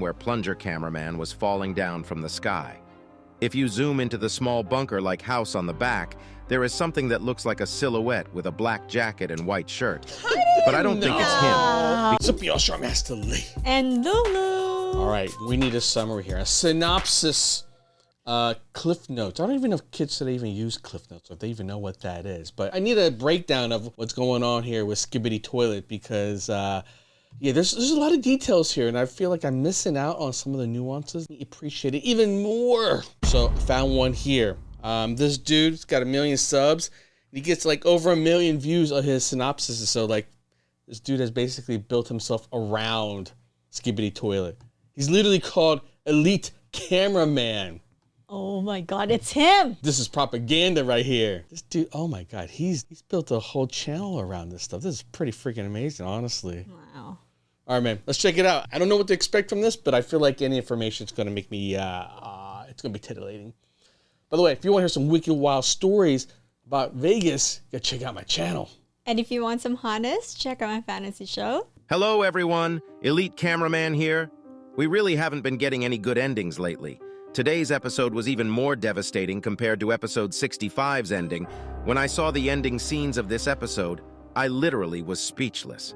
where Plunger Cameraman was falling down from the sky. If you zoom into the small bunker-like house on the back, there is something that looks like a silhouette with a black jacket and white shirt. But I don't think it's him. What's up, y'all? Shark Master Lee. And Lulu. All right, we need a summary here. A synopsis, Cliff Notes. I don't even know if kids today even use Cliff Notes or if they even know what that is. But I need a breakdown of what's going on here with Skibidi Toilet because, yeah, there's a lot of details here, and I feel like I'm missing out on some of the nuances. I appreciate it even more. So I found one here. This dude's got 1 million subs. He gets like over 1 million views of his synopsis. So like, this dude has basically built himself around Skibidi Toilet. He's literally called Elite Cameraman. Oh my God, it's him. This is propaganda right here. This dude, oh my God, he's built a whole channel around this stuff. This is pretty freaking amazing, honestly. Wow. All right, man, let's check it out. I don't know what to expect from this, but I feel like any information is going to make me, it's going to be titillating. By the way, if you want to hear some wicked wild stories about Vegas, go check out my channel. And if you want some hotness, check out my fantasy show. Hello, everyone. Elite Cameraman here. We really haven't been getting any good endings lately. Today's episode was even more devastating compared to episode 65's ending. When I saw the ending scenes of this episode, I literally was speechless.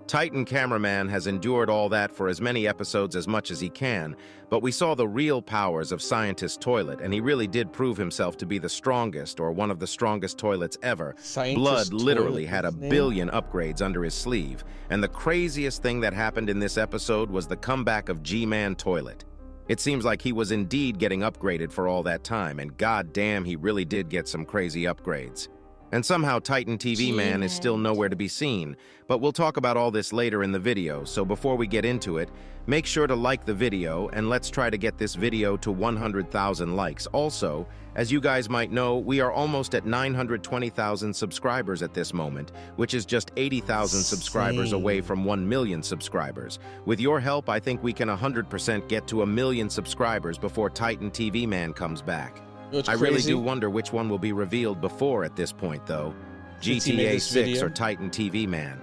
Titan Cameraman has endured all that for as many episodes as much as he can, but we saw the real powers of Scientist Toilet, and he really did prove himself to be the strongest or one of the strongest toilets ever. Blood literally had 1 billion upgrades under his sleeve, and the craziest thing that happened in this episode was the comeback of Gman Toilet. It seems like he was indeed getting upgraded for all that time, and goddamn, he really did get some crazy upgrades. And somehow Titan TV Man is still nowhere to be seen, but we'll talk about all this later in the video, so before we get into it, make sure to like the video, and let's try to get this video to 100,000 likes. Also, as you guys might know, we are almost at 920,000 subscribers at this moment, which is just 80,000 subscribers away from 1 million subscribers. With your help, I think we can 100% get to 1 million subscribers before Titan TV Man comes back. I really do wonder which one will be revealed before at this point, though. GTA 6 or Titan TV Man.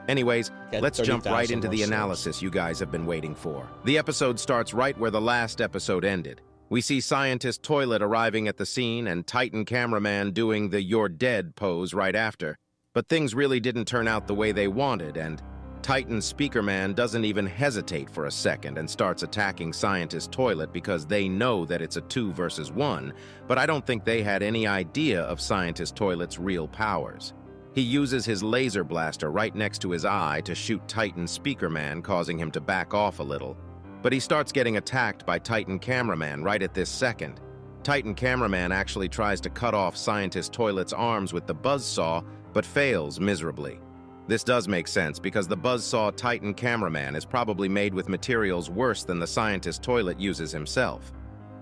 Anyways, let's jump right into the analysis you guys have been waiting for. The episode starts right where the last episode ended. We see Scientist Toilet arriving at the scene and Titan Cameraman doing the "you're dead" pose right after. But things really didn't turn out the way they wanted, and Titan Speakerman doesn't even hesitate for a second and starts attacking Scientist Toilet because they know that it's a 2 versus 1, but I don't think they had any idea of Scientist Toilet's real powers. He uses his laser blaster right next to his eye to shoot Titan Speakerman, causing him to back off a little. But he starts getting attacked by Titan Cameraman right at this second. Titan Cameraman actually tries to cut off Scientist Toilet's arms with the buzzsaw, but fails miserably. This does make sense because the buzzsaw Titan Cameraman is probably made with materials worse than the Scientist Toilet uses himself.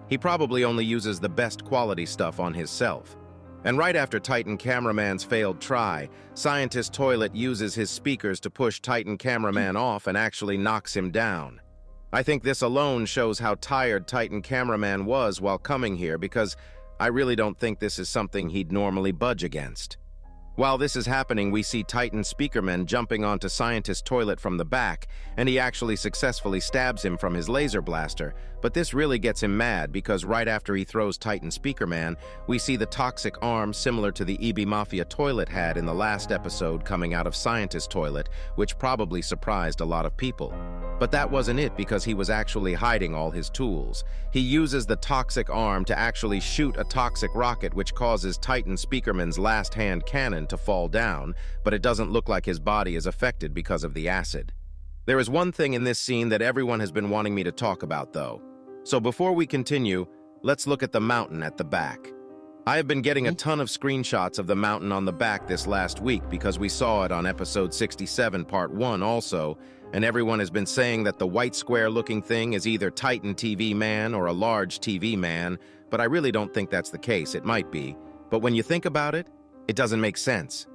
He probably only uses the best quality stuff on himself. And right after Titan Cameraman's failed try, Scientist Toilet uses his speakers to push Titan Cameraman off and actually knocks him down. I think this alone shows how tired Titan Cameraman was while coming here because I really don't think this is something he'd normally budge against. While this is happening, we see Titan Speakerman jumping onto Scientist Toilet from the back, and he actually successfully stabs him from his laser blaster, but this really gets him mad because right after he throws Titan Speakerman, we see the toxic arm similar to the EB Mafia Toilet had in the last episode coming out of Scientist Toilet, which probably surprised a lot of people. But that wasn't it because he was actually hiding all his tools. He uses the toxic arm to actually shoot a toxic rocket which causes Titan Speakerman's last hand cannon to fall down, but it doesn't look like his body is affected because of the acid. There is one thing in this scene that everyone has been wanting me to talk about though. So before we continue, let's look at the mountain at the back. I have been getting a ton of screenshots of the mountain on the back this last week because we saw it on episode 67 part 1 also, and everyone has been saying that the white square looking thing is either Titan TV Man or a large TV man, but I really don't think that's the case. It might be, but when you think about it, it doesn't make sense.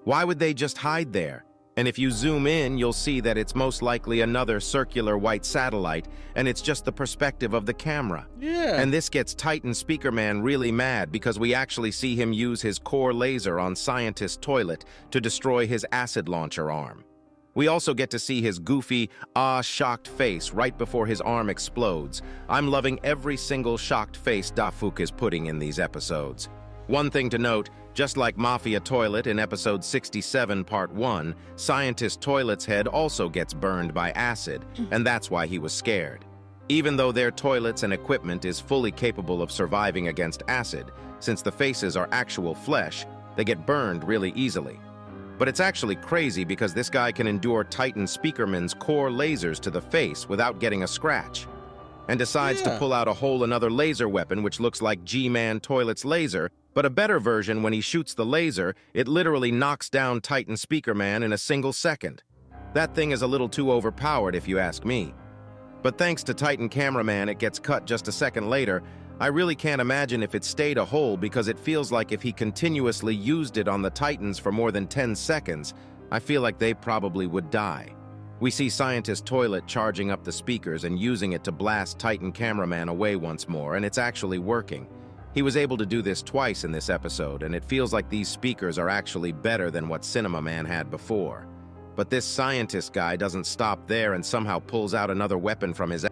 Why would they just hide there? And if you zoom in, you'll see that it's most likely another circular white satellite, and it's just the perspective of the camera. Yeah. And this gets Titan Speakerman really mad because we actually see him use his core laser on Scientist Toilet to destroy his acid launcher arm. We also get to see his goofy, shocked face right before his arm explodes. I'm loving every single shocked face Dafuk is putting in these episodes. One thing to note, just like Mafia Toilet in episode 67, part 1, Scientist Toilet's head also gets burned by acid, and that's why he was scared. Even though their toilets and equipment is fully capable of surviving against acid, since the faces are actual flesh, they get burned really easily. But it's actually crazy because this guy can endure Titan Speakerman's core lasers to the face without getting a scratch, and decides to pull out a whole another laser weapon which looks like Gman Toilet's laser, but a better version. When he shoots the laser, it literally knocks down Titan Speakerman in a single second. That thing is a little too overpowered if you ask me. But thanks to Titan Cameraman, it gets cut just a second later. I really can't imagine if it stayed a hole, because it feels like if he continuously used it on the Titans for more than 10 seconds, I feel like they probably would die. We see Scientist Toilet charging up the speakers and using it to blast Titan Cameraman away once more, and it's actually working. He was able to do this twice in this episode, and it feels like these speakers are actually better than what Cinema Man had before. But this scientist guy doesn't stop there and somehow pulls out another weapon from his...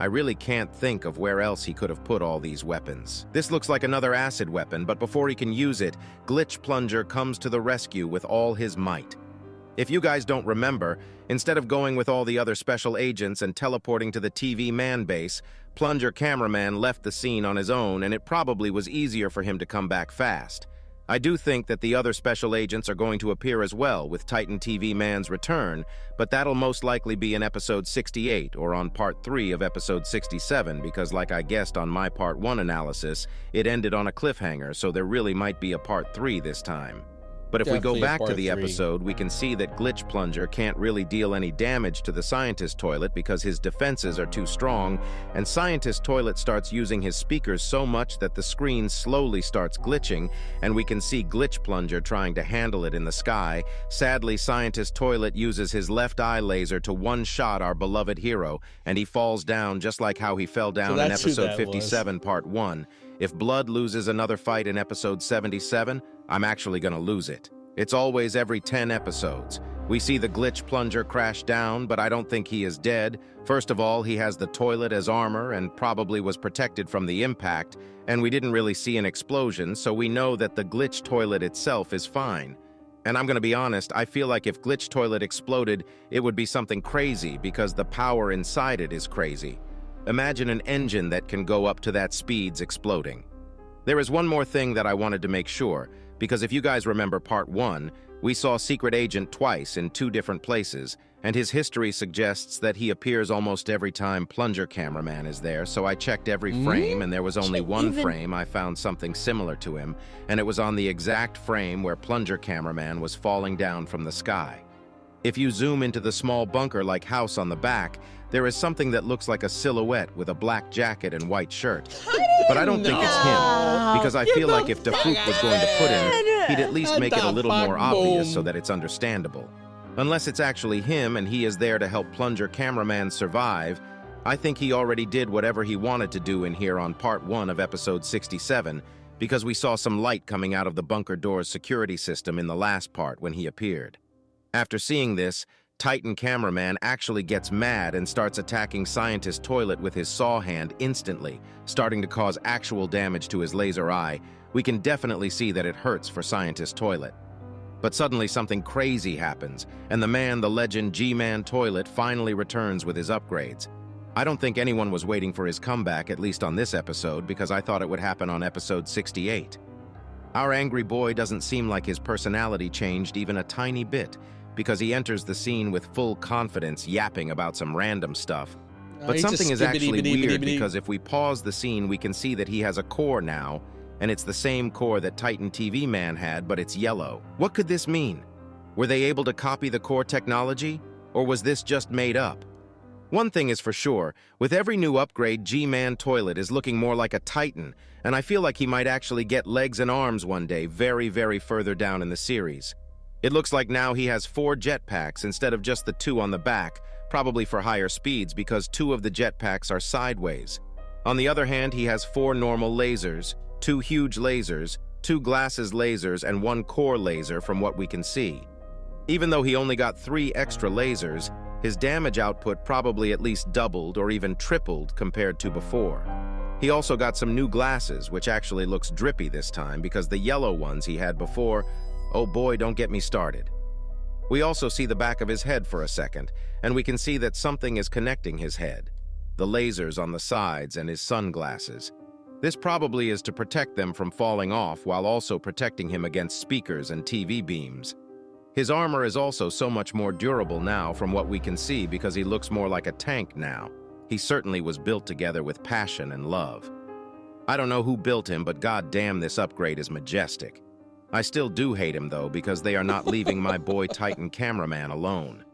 I really can't think of where else he could have put all these weapons. This looks like another acid weapon, but before he can use it, Glitch Plunger comes to the rescue with all his might. If you guys don't remember, instead of going with all the other special agents and teleporting to the TV man base, Plunger Cameraman left the scene on his own, and it probably was easier for him to come back fast. I do think that the other special agents are going to appear as well with Titan TV Man's return, but that'll most likely be in episode 68 or on part 3 of episode 67, because like I guessed on my part 1 analysis, it ended on a cliffhanger, so there really might be a part 3 this time. But if Definitely we go back to the 3. episode, we can see that Glitch Plunger can't really deal any damage to the Scientist Toilet because his defenses are too strong, and Scientist Toilet starts using his speakers so much that the screen slowly starts glitching, and we can see Glitch Plunger trying to handle it in the sky. Sadly, Scientist Toilet uses his left eye laser to one-shot our beloved hero, and he falls down just like how he fell down in episode 57, part 1. If Blood loses another fight in episode 77, I'm actually gonna lose it. It's always every 10 episodes. We see the Glitch Plunger crash down, but I don't think he is dead. First of all, he has the toilet as armor and probably was protected from the impact, and we didn't really see an explosion, so we know that the Glitch Toilet itself is fine. And I'm gonna be honest, I feel like if Glitch Toilet exploded, it would be something crazy because the power inside it is crazy. Imagine an engine that can go up to that speeds exploding. There is one more thing that I wanted to make sure, because if you guys remember part 1, we saw Secret Agent twice in 2 different places, and his history suggests that he appears almost every time Plunger Cameraman is there, so I checked every frame, and there was only one frame I found something similar to him, and it was on the exact frame where Plunger Cameraman was falling down from the sky. If you zoom into the small bunker-like house on the back, there is something that looks like a silhouette with a black jacket and white shirt. But I don't think it's him, because I feel like if Dafuk was going to put him, he'd at least make it a little more obvious so that it's understandable. Unless it's actually him and he is there to help Plunger Cameraman survive, I think he already did whatever he wanted to do in here on part 1 of episode 67, because we saw some light coming out of the bunker door's security system in the last part when he appeared. After seeing this, Titan Cameraman actually gets mad and starts attacking Scientist Toilet with his saw hand instantly, starting to cause actual damage to his laser eye. We can definitely see that it hurts for Scientist Toilet. But suddenly something crazy happens, and the legend Gman Toilet finally returns with his upgrades. I don't think anyone was waiting for his comeback, at least on this episode, because I thought it would happen on episode 68. Our angry boy doesn't seem like his personality changed even a tiny bit, because he enters the scene with full confidence, yapping about some random stuff. But something is actually weird, because if we pause the scene, we can see that he has a core now, and it's the same core that Titan TV Man had, but it's yellow. What could this mean? Were they able to copy the core technology, or was this just made up? One thing is for sure, with every new upgrade, Gman Toilet is looking more like a Titan, and I feel like he might actually get legs and arms one day, very, very further down in the series. It looks like now he has 4 jetpacks instead of just the 2 on the back, probably for higher speeds because 2 of the jetpacks are sideways. On the other hand, he has 4 normal lasers, 2 huge lasers, 2 glasses lasers, and 1 core laser from what we can see. Even though he only got 3 extra lasers, his damage output probably at least doubled or even tripled compared to before. He also got some new glasses, which actually looks drippy this time because the yellow ones he had before, oh boy, don't get me started. We also see the back of his head for a second, and we can see that something is connecting his head. The lasers on the sides and his sunglasses. This probably is to protect them from falling off while also protecting him against speakers and TV beams. His armor is also so much more durable now from what we can see because he looks more like a tank now. He certainly was built together with passion and love. I don't know who built him, but goddamn, this upgrade is majestic. I still do hate him though because they are not leaving my boy Titan Cameraman alone.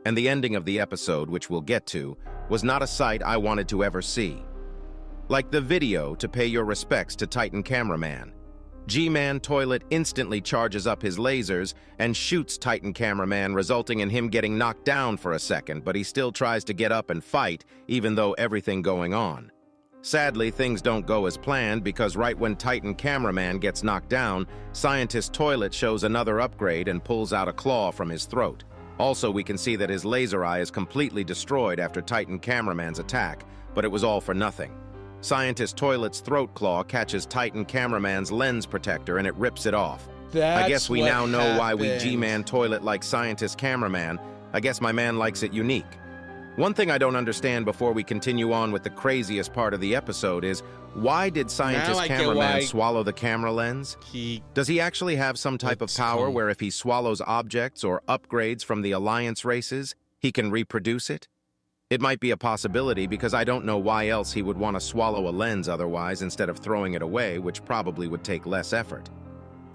And the ending of the episode, which we'll get to, was not a sight I wanted to ever see. Like the video to pay your respects to Titan Cameraman. Gman Toilet instantly charges up his lasers and shoots Titan Cameraman, resulting in him getting knocked down for a second, but he still tries to get up and fight, even though everything going on. Sadly, things don't go as planned because right when Titan Cameraman gets knocked down, Scientist Toilet shows another upgrade and pulls out a claw from his throat. Also, we can see that his laser eye is completely destroyed after Titan Cameraman's attack, but it was all for nothing. Scientist Toilet's throat claw catches Titan Cameraman's lens protector and it rips it off. I guess we now know why we G-Man Toilet like Scientist Cameraman. I guess my man likes it unique. One thing I don't understand before we continue on with the craziest part of the episode is, why did Scientist Cameraman swallow the camera lens? Does he actually have some type of power where if he swallows objects or upgrades from the Alliance races, he can reproduce it? It might be a possibility because I don't know why else he would want to swallow a lens otherwise instead of throwing it away, which probably would take less effort.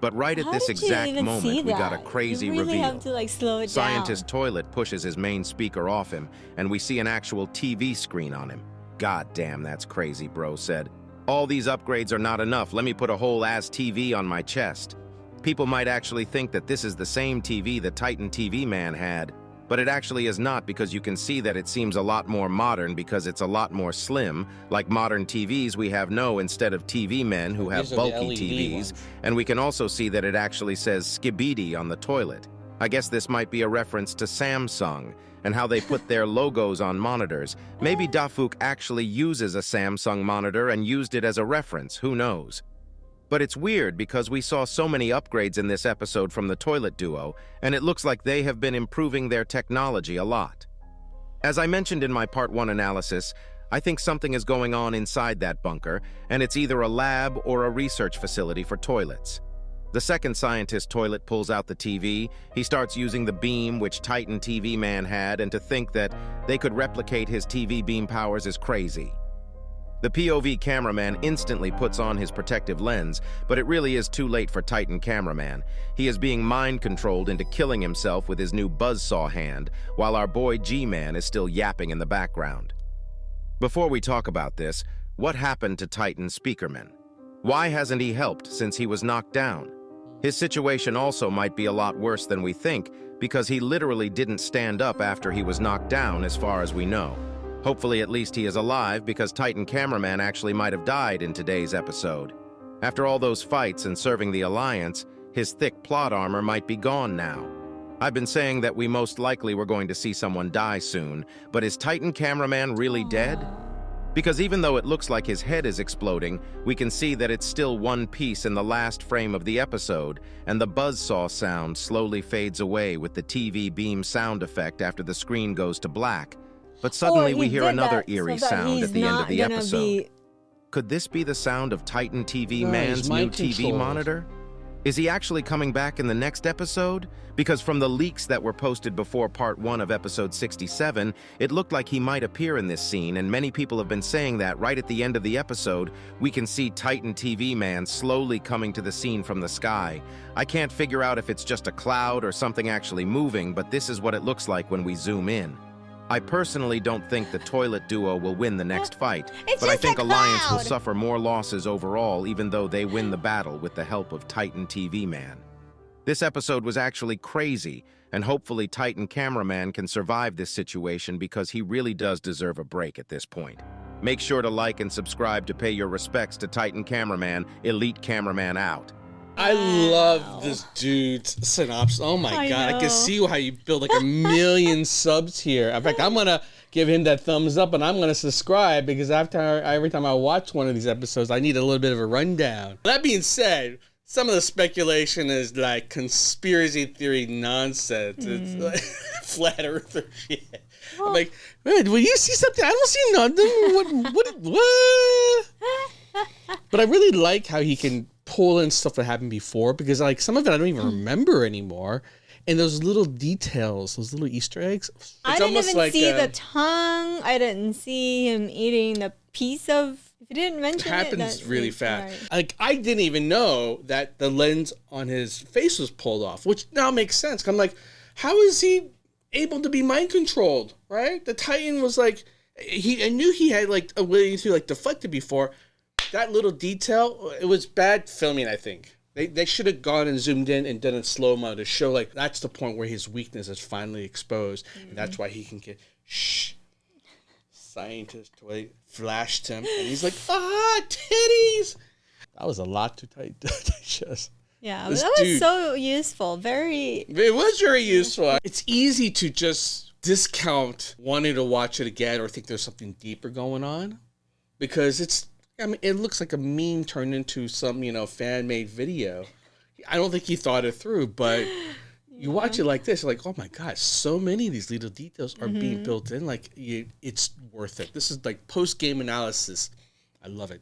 But right at this exact moment, we got a crazy reveal. Have to, slow it Scientist down. Toilet pushes his main speaker off him, and we see an actual TV screen on him. God damn, that's crazy, bro said. All these upgrades are not enough. Let me put a whole ass TV on my chest. People might actually think that this is the same TV the Titan TV Man had. But it actually is not because you can see that it seems a lot more modern because it's a lot more slim, like modern TVs we have instead of TV men who have bulky TVs, and we can also see that it actually says Skibidi on the toilet. I guess this might be a reference to Samsung and how they put their logos on monitors. Maybe Dafuk actually uses a Samsung monitor and used it as a reference, who knows? But it's weird because we saw so many upgrades in this episode from the Toilet Duo, and it looks like they have been improving their technology a lot. As I mentioned in my Part 1 analysis, I think something is going on inside that bunker, and it's either a lab or a research facility for toilets. The second Scientist Toilet pulls out the TV, he starts using the beam which Titan TV Man had, and to think that they could replicate his TV beam powers is crazy. The POV cameraman instantly puts on his protective lens, but it really is too late for Titan Cameraman. He is being mind-controlled into killing himself with his new buzzsaw hand, while our boy G-Man is still yapping in the background. Before we talk about this, what happened to Titan Speakerman? Why hasn't he helped since he was knocked down? His situation also might be a lot worse than we think, because he literally didn't stand up after he was knocked down as far as we know. Hopefully at least he is alive because Titan Cameraman actually might have died in today's episode. After all those fights and serving the Alliance, his thick plot armor might be gone now. I've been saying that we most likely were going to see someone die soon, but is Titan Cameraman really dead? Because even though it looks like his head is exploding, we can see that it's still one piece in the last frame of the episode, and the buzzsaw sound slowly fades away with the TV beam sound effect after the screen goes to black. But suddenly we hear another eerie sound at the end of the episode. Could this be the sound of Titan TV Man's new TV monitor? Is he actually coming back in the next episode? Because from the leaks that were posted before Part 1 of Episode 67, it looked like he might appear in this scene, and many people have been saying that right at the end of the episode, we can see Titan TV Man slowly coming to the scene from the sky. I can't figure out if it's just a cloud or something actually moving, but this is what it looks like when we zoom in. I personally don't think the Toilet Duo will win the next fight, but I think Alliance will suffer more losses overall even though they win the battle with the help of Titan TV Man. This episode was actually crazy, and hopefully Titan Cameraman can survive this situation because he really does deserve a break at this point. Make sure to like and subscribe to pay your respects to Titan Cameraman, Elite Cameraman out. I love this dude's synopsis. Oh my God. I can see how you build like a million subs here. In fact, I'm going to give him that thumbs up and I'm going to subscribe because every time I watch one of these episodes, I need a little bit of a rundown. That being said, some of the speculation is like conspiracy theory nonsense. It's like flat earther shit. I'm like, man, will you see something? I don't see nothing. What? But I really like how he can pull in stuff that happened before because like some of it I don't even remember anymore. And those little details, those little Easter eggs. I didn't even see the tongue. I didn't see him eating the piece of. If you didn't mention it happens really fast. Right. Like I didn't even know that the lens on his face was pulled off, which now makes sense. I'm like, how is he able to be mind controlled? Right? The Titan was like, I knew he had like a way to like deflect it before. That little detail, it was bad filming. I think they should have gone and zoomed in and done it slow-mo to show like that's the point where his weakness is finally exposed, and that's why he can get scientist toy flashed him, and he's like, titties. That was a lot to digest. Yeah, that was so useful. It was very useful. It's easy to just discount wanting to watch it again or think there's something deeper going on because it looks like a meme turned into some, fan-made video. I don't think he thought it through, but you watch it like this, you're like, oh my God, so many of these little details are being built in. Like, it's worth it. This is like post-game analysis. I love it.